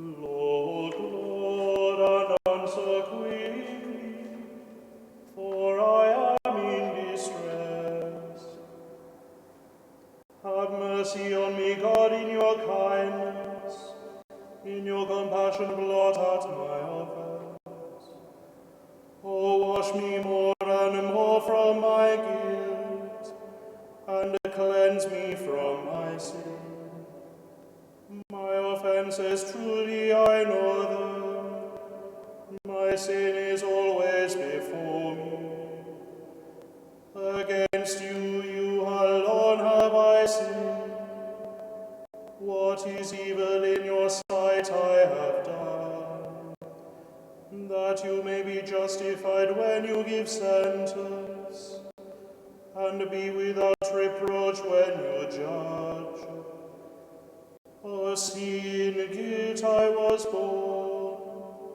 Lord, Lord, and answer quickly, for I am in distress. Have mercy on me, God, in your kindness. In your compassion blot out my offense. Oh, wash me more and more from my guilt, and cleanse me from my sin. My offenses truly I know them. My sin is always before me. Against you, you alone have I sinned. What is evil in your sight I have done, that you may be justified when you give sentence, and be without reproach when you judge. A sin guilt I was born,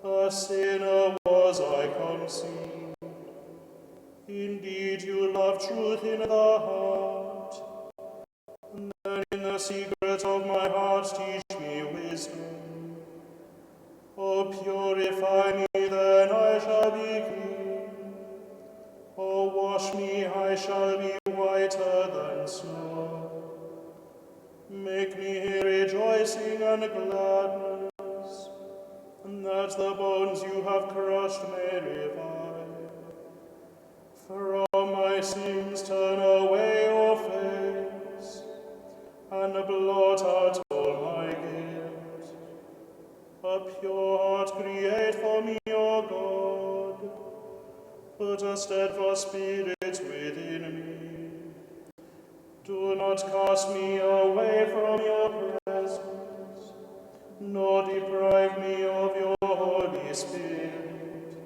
a sinner was I conceived. Indeed, you love truth in the heart, and in the secret of my heart teach me wisdom. Oh, purify me, then I shall be clean. Oh, wash me, I shall be whiter than snow. Make me hear rejoicing and gladness, that the bones you have crushed may revive. From my sins turn away your face, and blot out all my guilt. A pure heart create for me, O God, put a steadfast spirit within me. Do not cast me away from your presence, nor deprive me of your Holy Spirit.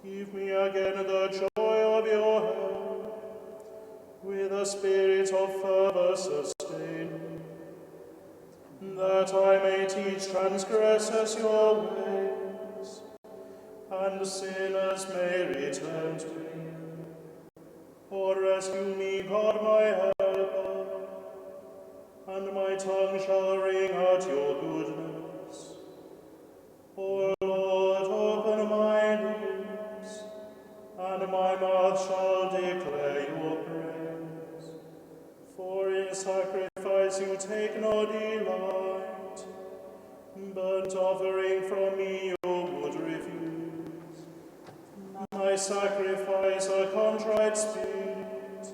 Give me again the joy of your help, with a spirit of fervor sustain me, that I may teach transgressors your ways, and sinners may return to you. Oh, rescue me, God, my helper, and my tongue shall ring out your goodness. O Lord, open my lips, and my mouth shall declare your praise. For in sacrifice you take no delight, burnt offering from me you would refuse. My sacrifice a contrite spirit,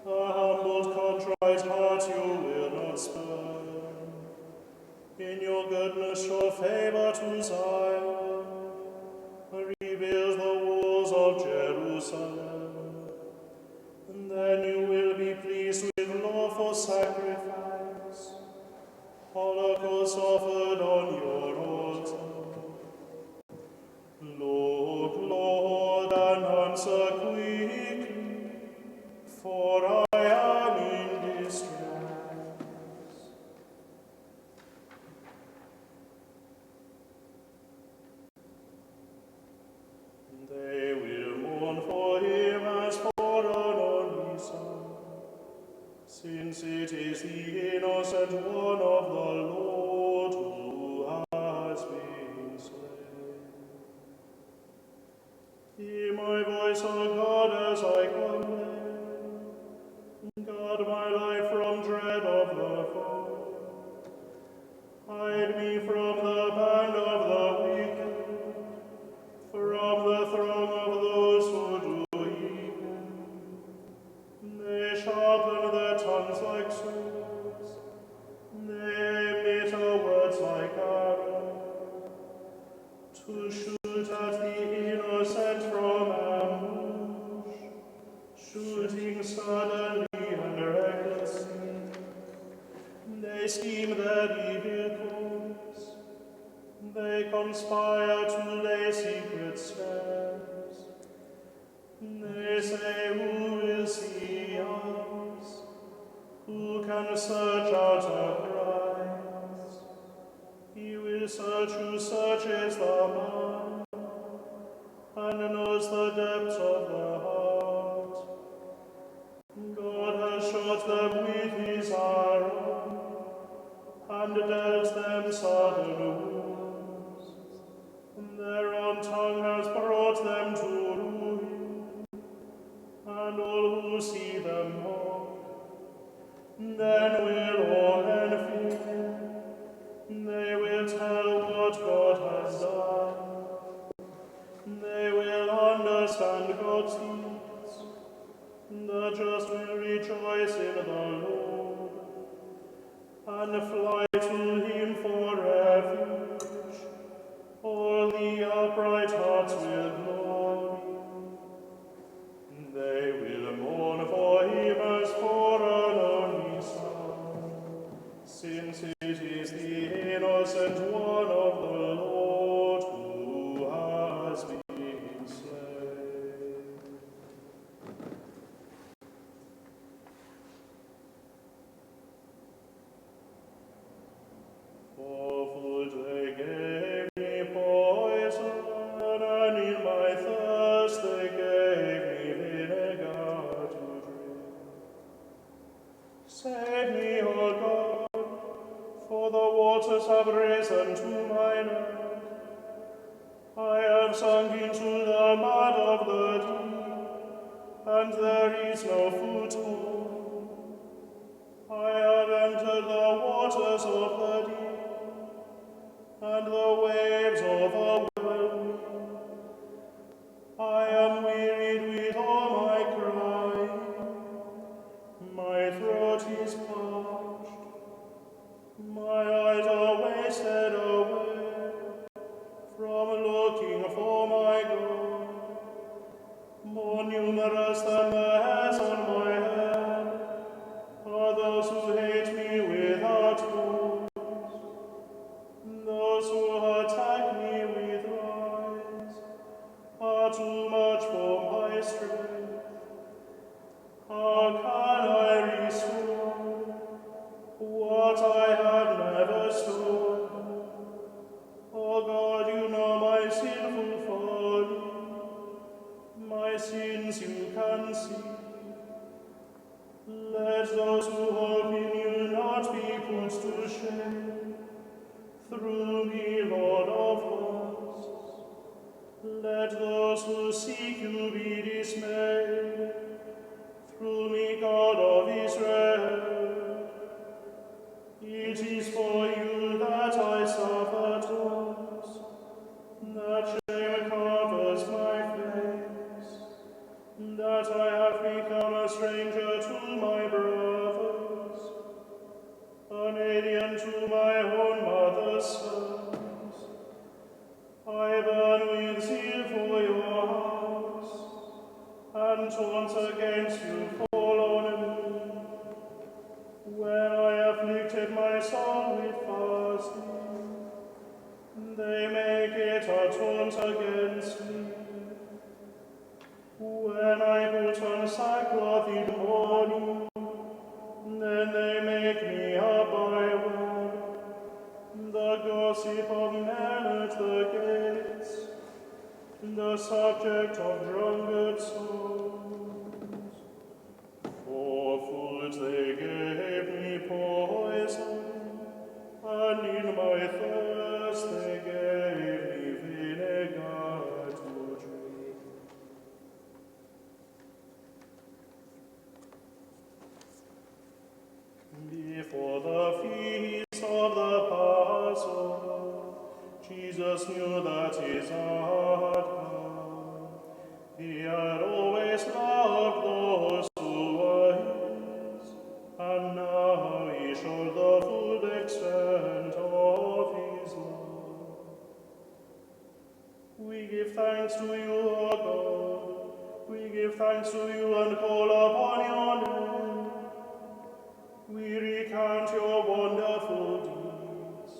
a humbled contrite heart you will not spurn. In your goodness show favor to Zion, rebuild the walls of Jerusalem. And then you will be pleased with lawful sacrifice, holocaust offered on your altar. Look, Lord, and answer quickly, for I am in distress. They will mourn for him as for an only son, since it is the innocent one of the Lord who has been slain. Hear my voice, O God, as I complain. Guard my life from dread of the foe. Hide me from the band of the wicked, from the throng of those who do evil. They sharpen their tongues like swords, they emit words like arrows, to shoot at the innocent from ambush, shooting suddenly and recklessly. They scheme their evil course, they conspire to lay secret snares. They say, who will see us? Who can search out our crimes? He will search who searches the mind, and knows the depths of the heart. God has shot them with his arrow, and and dealt them sudden wounds. Their own tongue has brought them to ruin, and all who see them mock. Then will all men fear, they will tell what God has done. They will understand God's deeds. The just will rejoice in the Lord, and fly to him for refuge. All the upright hearts will glory. They will mourn for him as for an only son, since it is the innocent one of the Lord who has been slain. For food they gave me poison, and in my thirst they gave me vinegar to drink. Save me, O God, for the waters have risen to my neck. I have sunk into the mud of the deep, and there is no foothold. I have entered the waters of the deep, and the waves overwhelm me. I am wearied with all my crying. My throat is parched. My eyes are wasted away from looking for my God. More numerous than the hairs on my head are those who hate me without cause. Those who attack me with lies are too much for my strength. How can I restore what I have never stolen? O God, you know my sinful folly. My sins you can see. Let those who hope in you not be put to shame. Through me, Lord of hosts, let those who seek you be dismayed. Through me, God of Israel, it is for you that I suffer taunts, that shame covers my face, that I have become a stranger to my brothers, an alien to my own mother's sons. I burn with zeal for your house, and taunts against you fall on me. When I afflicted my soul with fasting, they make it a taunt against me. When I put on sackcloth in mourning, then they make me a byword, the gossip of men at the gates, the subject of drunkard souls. For food they gave me poison, and in my thirst they gave me vinegar to drink. Before the feast of the Passover, Jesus knew that his hour had come. He had always loved those who were his, and now he showed the full extent of his love. We give thanks to you, O God. We give thanks to you and call upon your name. We recount your wonderful deeds.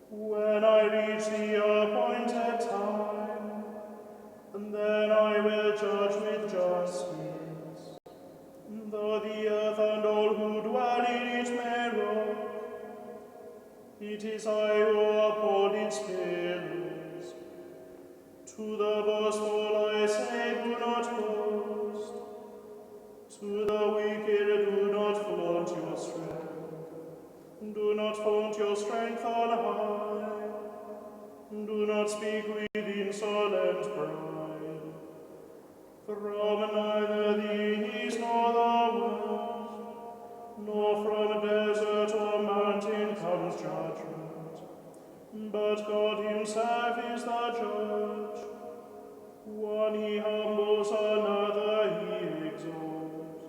When I reach the appointed time, then I will judge with justice. Though the earth and all who dwell in it may rock, it is I who uphold its pillars. To the boastful I say, do not boast. To the wicked, do not flaunt your strength. Do not flaunt From neither the east nor the west, nor from desert or mountain comes judgment, but God himself is the judge. One he humbles, another he exalts.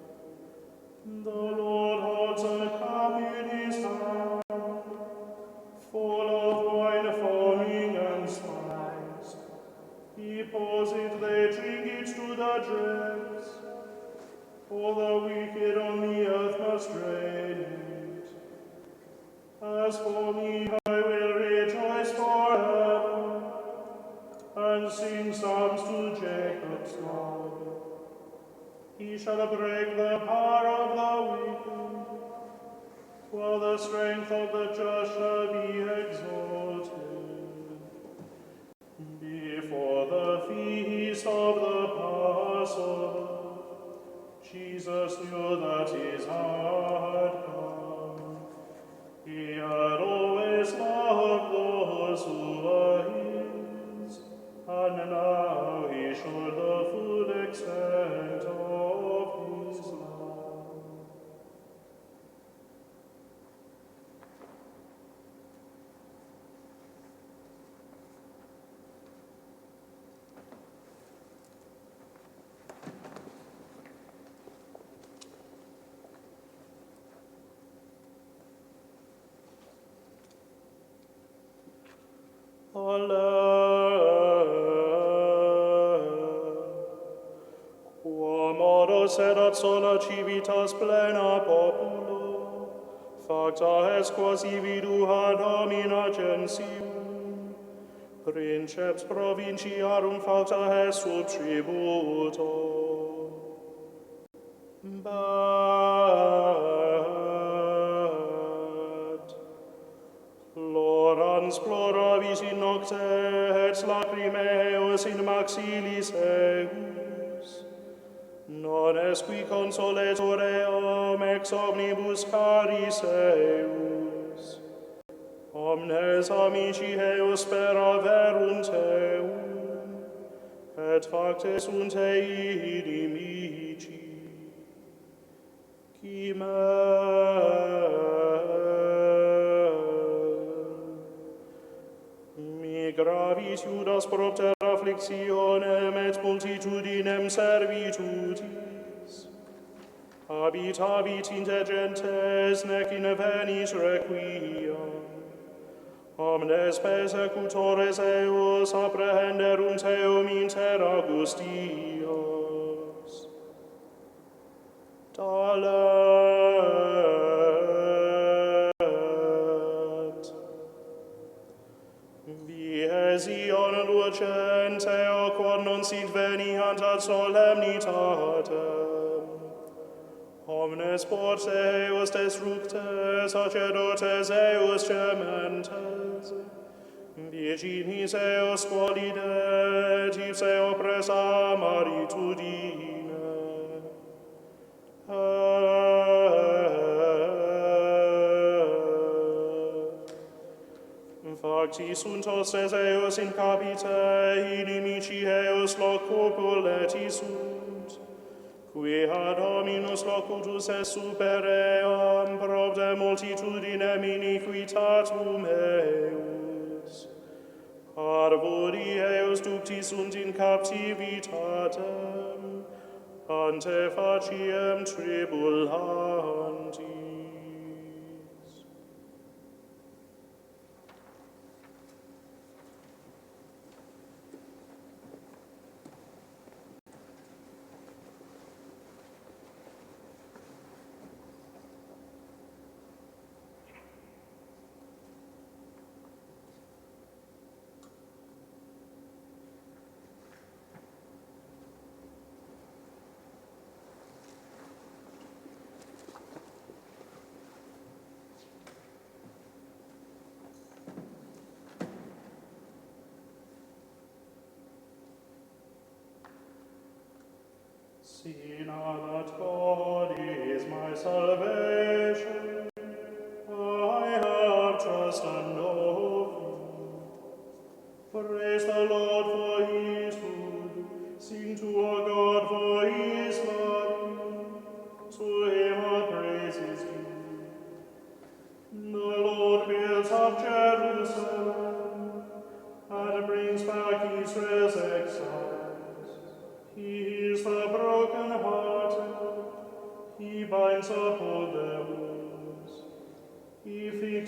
The Lord holds a cup in his hand, full of wine foaming and spiced. He pours it, they drink it to the dregs. For the wicked on the earth must drain it. As for me, I will rejoice forever, and sing psalms to Jacob's God. He shall break the power of the wicked, while the strength of the just shall be exalted. Before the feast of the Passover, Jesus knew that his hour had come. He had always loved those who were his, and now he showed the full extent of his love. Quam oros erat sola civitas plena populo, facta est quasi vidua domina gentium, princeps provinciarum facta est sub tributo. Plorans ploravis in nocte, et lacrimeus in maxilis eus. Non est qui consoletur eam ex omnibus caris eus. Omnes amici eus speraverunt eum, et facte sunt ei inimici. Qui gravis Iudas propter afflictionem et multitudinem servitutis. Habitavit inter gentes, nec invenis requia. Omnes persecutores eus apprehenderunt eum inter Augustios. Vihesion lucente, o quod non sit veniant ad solemnitatem. Omnes portae eus destructes, sacerdotes eus gementes, virginis eus qualide, tips eo presa maritudine. Facti sunt hostes eus in capite, inimici eus locupuleti sunt, qui ad hominus locutus est super eam, propter multitudinem iniquitatum eus. Arbori eus ducti sunt in captivitatem, ante faciem tribulanti. See now that God is my salvation, I have trust and hope. Praise the Lord for his good, sing to our God for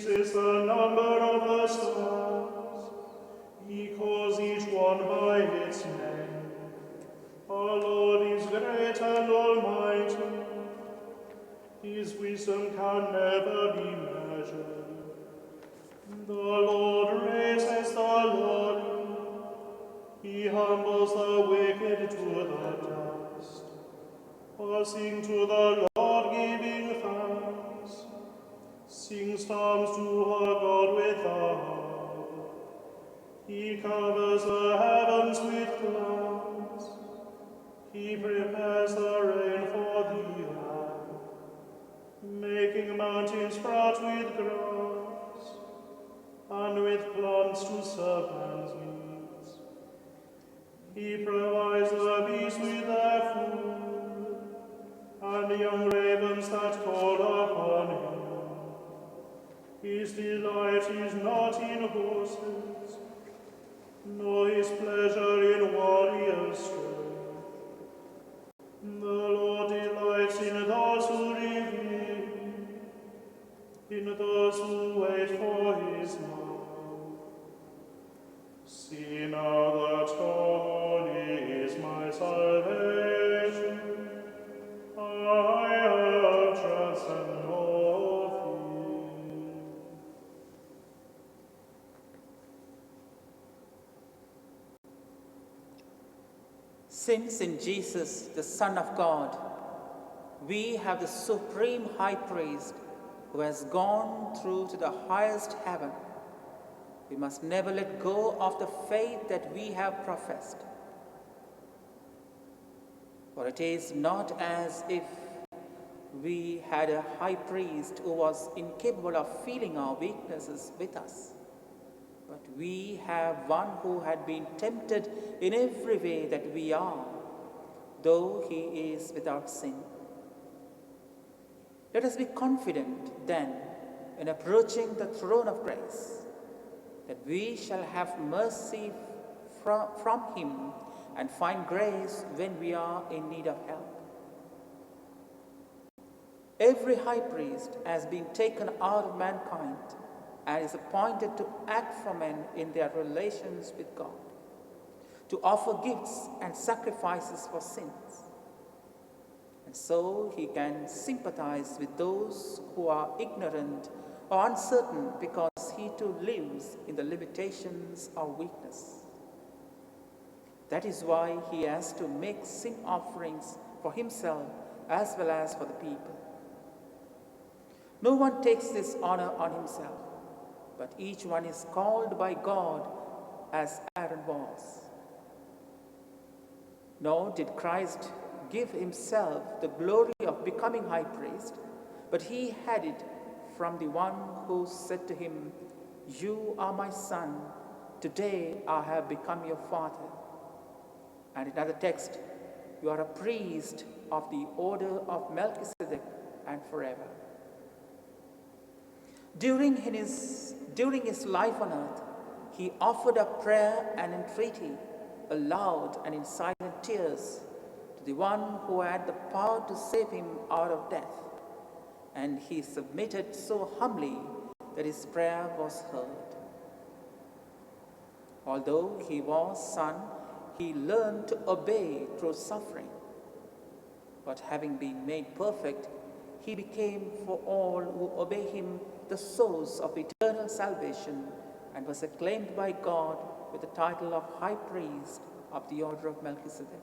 fixes the number of the stars. He calls each one by its name. Our Lord is great and almighty. His wisdom can never be measured. The Lord raises the lowly. He humbles the wicked to the dust. Sing to the Lord, giving thanks. Sing psalms to our God with the harp. He covers the heavens with clouds. He prepares the rain for the earth, making mountains sprout with grass, and with plants to serve man's needs. He provides the beasts with their food, and young ravens that call upon him. His delight is not in horses, nor his pleasure in warriors' strength. The Lord delights in those who revere him, in those who wait for his love. See now that God is my salvation. I have trust and no fear. Since in Jesus, the Son of God, we have the supreme high priest who has gone through to the highest heaven, we must never let go of the faith that we have professed. For it is not as if we had a high priest who was incapable of feeling our weaknesses with us, but we have one who had been tempted in every way that we are, though he is without sin. Let us be confident then in approaching the throne of grace, that we shall have mercy from him and find grace when we are in need of help. Every high priest has been taken out of mankind and is appointed to act for men in their relations with God, to offer gifts and sacrifices for sins. And so he can sympathize with those who are ignorant or uncertain, because he too lives in the limitations of weakness. That is why he has to make sin offerings for himself as well as for the people. No one takes this honor on himself, but each one is called by God as Aaron was. Nor did Christ give himself the glory of becoming high priest, but he had it from the one who said to him, "You are my son, today I have become your father." And in another text, "You are a priest of the order of Melchizedek and forever." During his life on earth, he offered up prayer and entreaty, aloud and in silent tears, to the one who had the power to save him out of death. And he submitted so humbly that his prayer was heard. Although he was son, he learned to obey through suffering. But having been made perfect, he became for all who obey him the source of eternal salvation, and was acclaimed by God with the title of High Priest of the order of Melchizedek.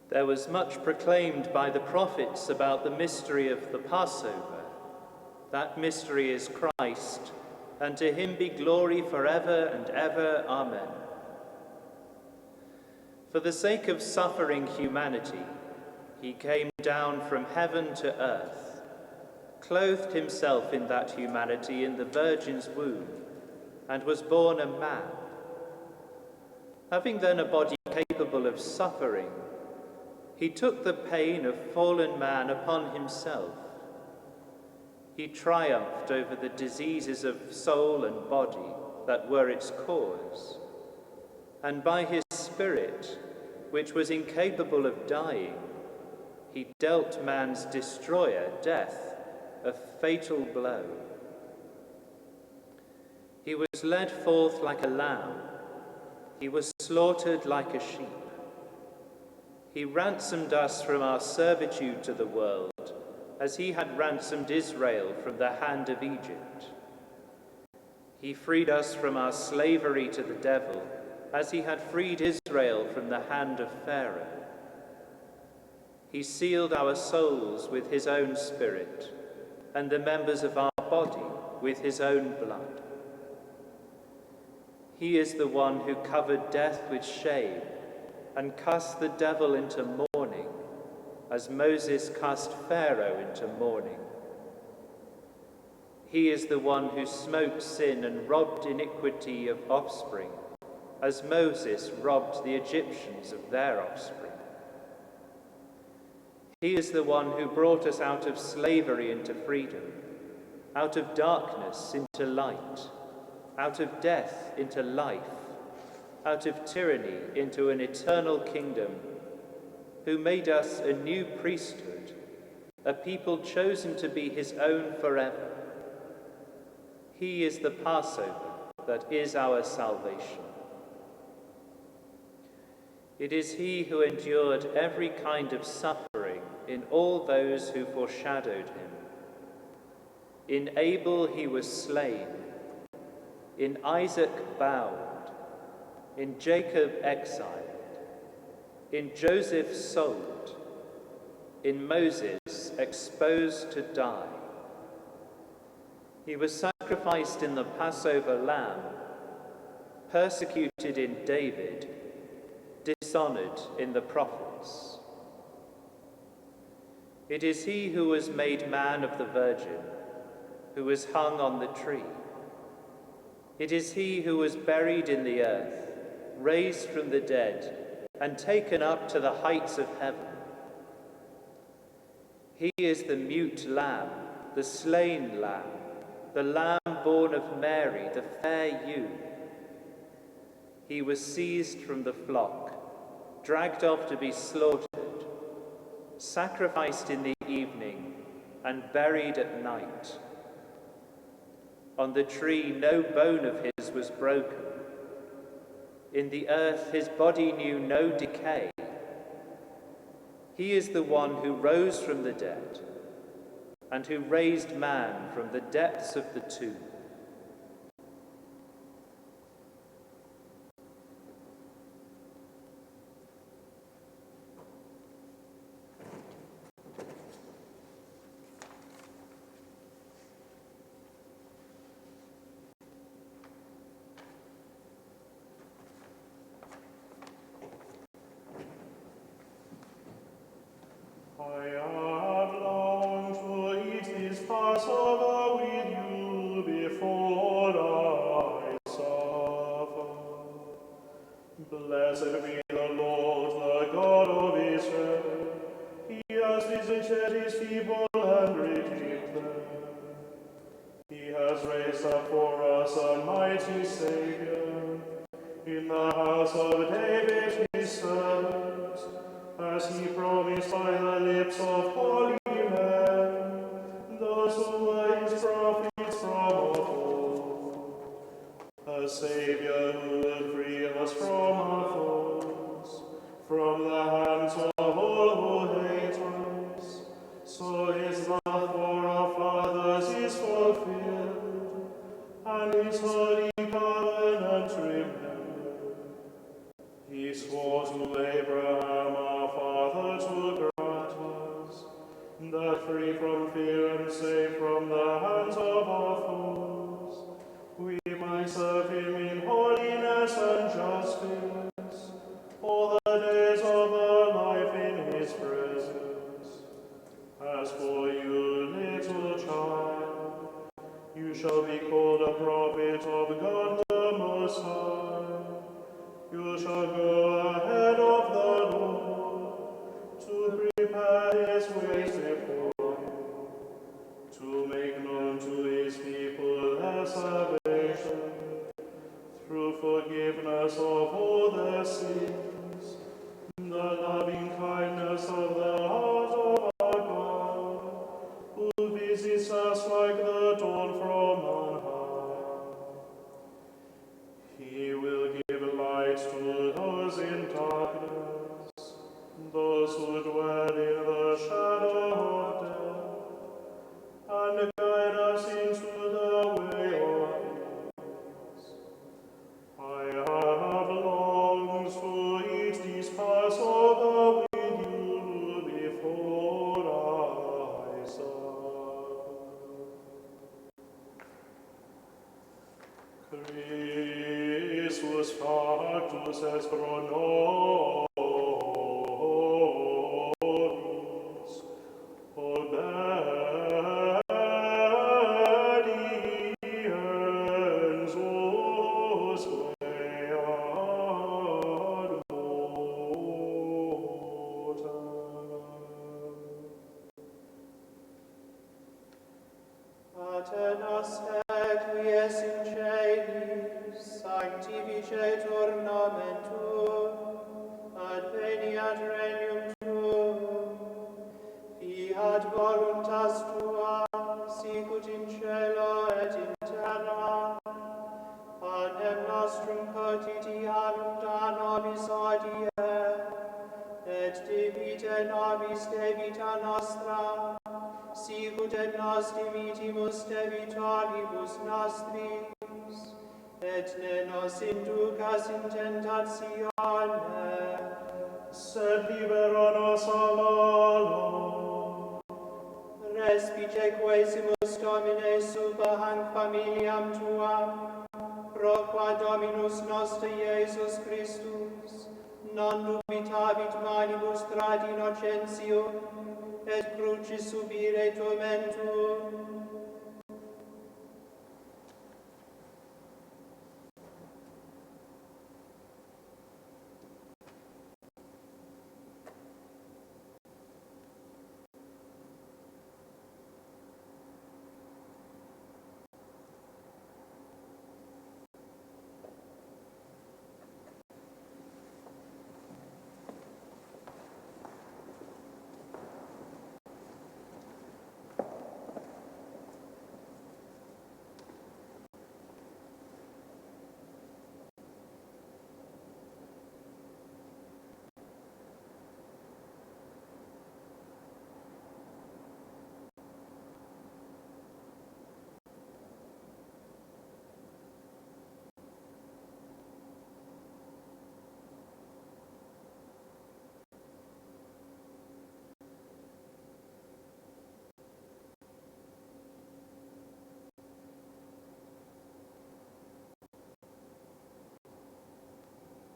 There was much proclaimed by the prophets about the mystery of the Passover. That mystery is Christ, and to him be glory forever and ever. Amen. For the sake of suffering humanity, he came down from heaven to earth, clothed himself in that humanity in the Virgin's womb, and was born a man. Having then a body capable of suffering, He took the pain of fallen man upon himself. He triumphed over the diseases of soul and body that were its cause, and by his Spirit, which was incapable of dying, he dealt man's destroyer, death, a fatal blow. He was led forth like a lamb. He was slaughtered like a sheep. He ransomed us from our servitude to the world, as he had ransomed Israel from the hand of Egypt. He freed us from our slavery to the devil, as he had freed Israel from the hand of Pharaoh. He sealed our souls with his own Spirit, and the members of our body with his own blood. He is the one who covered death with shame and cast the devil into mourning, as Moses cast Pharaoh into mourning. He is the one who smote sin and robbed iniquity of offspring, as Moses robbed the Egyptians of their offspring. He is the one who brought us out of slavery into freedom, out of darkness into light, out of death into life, out of tyranny into an eternal kingdom, who made us a new priesthood, a people chosen to be his own forever. He is the Passover that is our salvation. It is he who endured every kind of suffering in all those who foreshadowed him. In Abel he was slain, in Isaac bound, in Jacob exiled, in Joseph sold, in Moses exposed to die. He was sacrificed in the Passover lamb, persecuted in David, dishonored in the prophets. It is he who was made man of the Virgin, who was hung on the tree. It is he who was buried in the earth, raised from the dead, and taken up to the heights of heaven. He is the mute lamb, the slain lamb, the lamb born of Mary, the fair ewe. He was seized from the flock, dragged off to be slaughtered, sacrificed in the evening, and buried at night. On the tree no bone of his was broken. In the earth his body knew no decay. He is the one who rose from the dead, and who raised man from the depths of the tomb. I have longed to eat this Passover with you before I suffer. Blessed be the Lord, the God of Israel. He has visited his people and redeemed them. He has raised up for us a mighty Saviour in the house of David his servant, as he promised by the lips of holy men, those who were his prophets from of old, a Saviour who will free us from our foes, from the hands of all who hate us. So his love for our fathers is fulfilled, and his holy covenant remembered. He swore to Abraham our father to grant us, that free from fear and safe from the hands of our foes, we might serve him in holiness and justice forgiveness of all their sins, the loving kindness of the heart of our God, who visits us like the dawn from on high. He will give light to those in darkness, those who dwell in the shadow of death, and guide us into the way of peace. I have longed to eat this Passover with you before I suffer. Christus factus est pro nobis, obediensus queat Pater noster, qui es in celis, sanctificetur nomen tuum, adveniat regnum tuum, fiat voluntas tua, sicut in cielo et in terra. Panem nostrum quotidianum da nobis hodie, et debite nobis debita nostra, sicut et nos dimitimus debitoribus nostris, et ne nos inducas in tentatione, Sed libera nos a malo. respice quesimus Domine super hanc familiam tuam, pro qua Dominus noster Iesus Christus, non dubitavit manibus trad innocentium, et crucis subire tormentum,